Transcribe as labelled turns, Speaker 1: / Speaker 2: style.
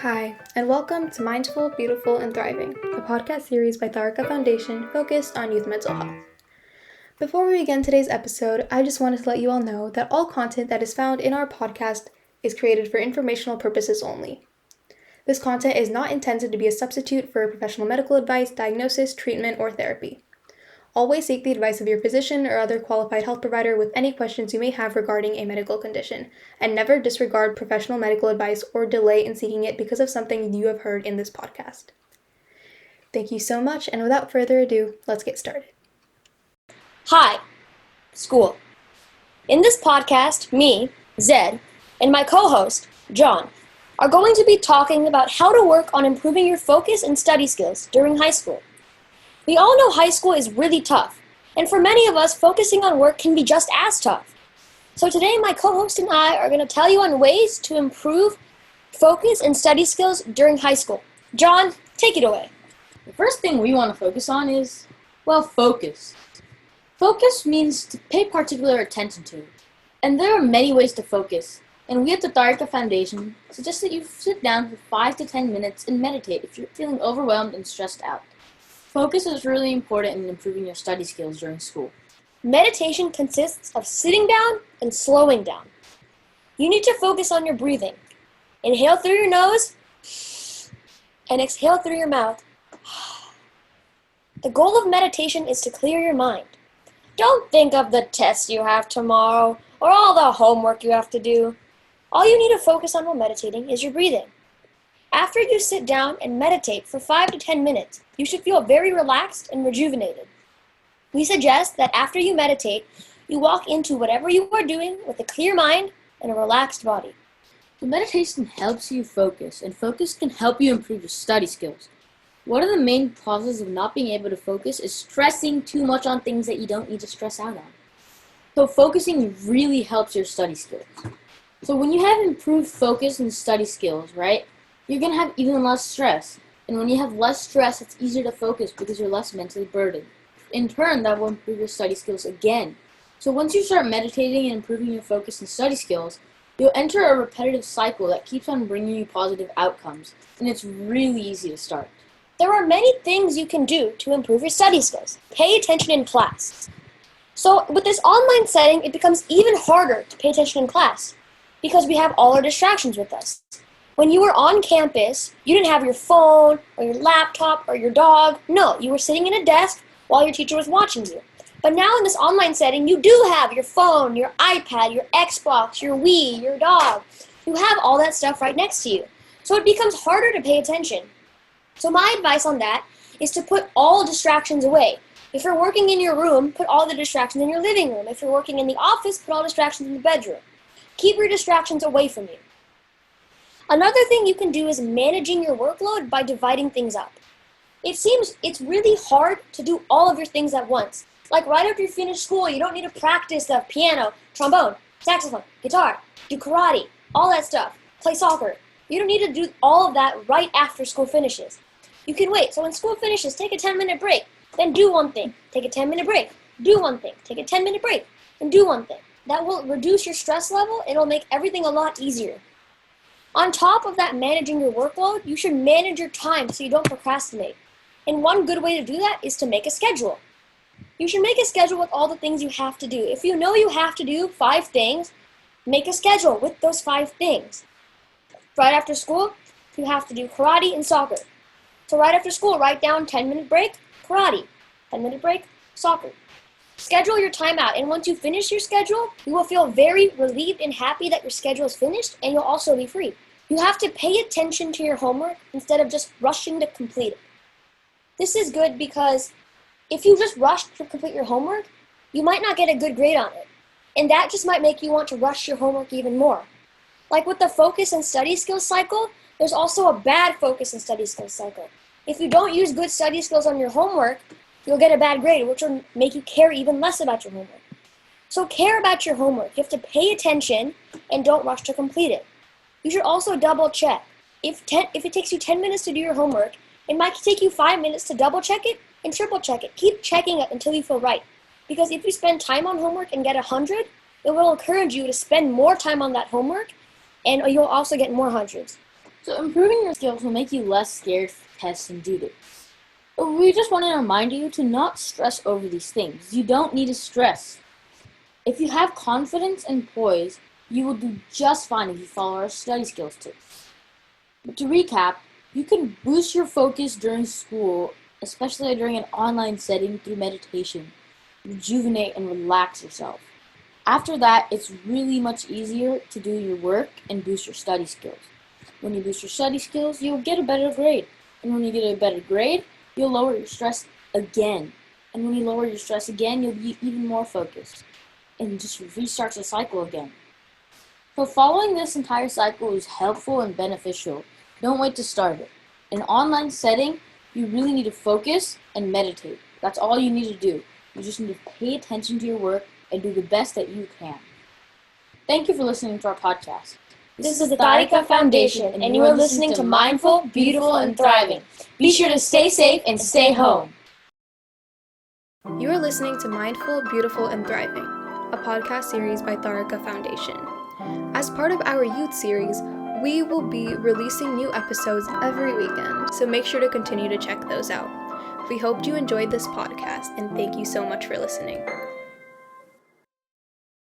Speaker 1: Hi, and welcome to Mindful, Beautiful, and Thriving, a podcast series by Tharaka Foundation focused on youth mental health. Before we begin today's episode, I just wanted to let you all know that all content that is found in our podcast is created for informational purposes only. This content is not intended to be a substitute for professional medical advice, diagnosis, treatment, or therapy. Always seek the advice of your physician or other qualified health provider with any questions you may have regarding a medical condition, and never disregard professional medical advice or delay in seeking it because of something you have heard in this podcast. Thank you so much, and without further ado, let's get started.
Speaker 2: Hi, school. In this podcast, me, Zed, and my co-host, John, are going to be talking about how to work on improving your focus and study skills during high school. We all know high school is really tough, and for many of us, focusing on work can be just as tough. So today, my co-host and I are going to tell you on ways to improve focus and study skills during high school. John, take it away.
Speaker 3: The first thing we want to focus on is, focus. Focus means to pay particular attention to, and there are many ways to focus, and we at the Tharaka Foundation suggest that you sit down for 5 to 10 minutes and meditate if you're feeling overwhelmed and stressed out. Focus is really important in improving your study skills during school.
Speaker 2: Meditation consists of sitting down and slowing down. You need to focus on your breathing. Inhale through your nose and exhale through your mouth. The goal of meditation is to clear your mind. Don't think of the tests you have tomorrow or all the homework you have to do. All you need to focus on while meditating is your breathing. After you sit down and meditate for 5 to 10 minutes, you should feel very relaxed and rejuvenated. We suggest that after you meditate, you walk into whatever you are doing with a clear mind and a relaxed body.
Speaker 3: The meditation helps you focus, and focus can help you improve your study skills. One of the main causes of not being able to focus is stressing too much on things that you don't need to stress out on. So focusing really helps your study skills. So when you have improved focus and study skills, right, you're going to have even less stress. And when you have less stress, it's easier to focus because you're less mentally burdened. In turn, that will improve your study skills again. So once you start meditating and improving your focus and study skills, you'll enter a repetitive cycle that keeps on bringing you positive outcomes. And it's really easy to start.
Speaker 2: There are many things you can do to improve your study skills. Pay attention in class. So with this online setting, it becomes even harder to pay attention in class because we have all our distractions with us. When you were on campus, you didn't have your phone or your laptop or your dog. No, you were sitting in a desk while your teacher was watching you. But now in this online setting, you do have your phone, your iPad, your Xbox, your Wii, your dog. You have all that stuff right next to you. So it becomes harder to pay attention. So my advice on that is to put all distractions away. If you're working in your room, put all the distractions in your living room. If you're working in the office, put all distractions in the bedroom. Keep your distractions away from you. Another thing you can do is managing your workload by dividing things up. It seems it's really hard to do all of your things at once. Like right after you finish school, you don't need to practice the piano, trombone, saxophone, guitar, do karate, all that stuff, play soccer. You don't need to do all of that right after school finishes. You can wait. So when school finishes, take a 10-minute break, then do one thing. Take a 10-minute break, do one thing. Take a 10-minute break, and do one thing. That will reduce your stress level. It'll make everything a lot easier. On top of that, managing your workload, you should manage your time so you don't procrastinate. And one good way to do that is to make a schedule. You should make a schedule with all the things you have to do. If you know you have to do 5 things, make a schedule with those 5 things. Right after school, you have to do karate and soccer. So right after school, write down 10-minute break, karate, 10-minute break, soccer. Schedule your time out, and once you finish your schedule, you will feel very relieved and happy that your schedule is finished, and you'll also be free. You have to pay attention to your homework instead of just rushing to complete it. This is good because if you just rush to complete your homework, you might not get a good grade on it, and that just might make you want to rush your homework even more. Like with the focus and study skills cycle, there's also a bad focus and study skills cycle. If you don't use good study skills on your homework, you'll get a bad grade, which will make you care even less about your homework. So care about your homework. You have to pay attention and don't rush to complete it. You should also double check. If it takes you 10 minutes to do your homework, it might take you 5 minutes to double check it and triple check it. Keep checking it until you feel right. Because if you spend time on homework and get 100, it will encourage you to spend more time on that homework, and you'll also get more hundreds.
Speaker 3: So improving your skills will make you less scared for tests and due dates. But we just want to remind you to not stress over these things. You don't need to stress. If you have confidence and poise, you will do just fine if you follow our study skills tips. But to recap, you can boost your focus during school, especially during an online setting through meditation. Rejuvenate and relax yourself. After that, it's really much easier to do your work and boost your study skills. When you boost your study skills, you'll get a better grade. And when you get a better grade, you'll lower your stress again. And when you lower your stress again, you'll be even more focused. And just restarts the cycle again. So following this entire cycle is helpful and beneficial. Don't wait to start it. In an online setting, you really need to focus and meditate. That's all you need to do. You just need to pay attention to your work and do the best that you can. Thank you for listening to our podcast.
Speaker 2: This is the Tharika Foundation, and you are listening to Mindful, Beautiful, and Thriving. Be sure to stay safe and stay home.
Speaker 1: You are listening to Mindful, Beautiful, and Thriving, a podcast series by Tharika Foundation. As part of our youth series, we will be releasing new episodes every weekend, so make sure to continue to check those out. We hope you enjoyed this podcast, and thank you so much for listening.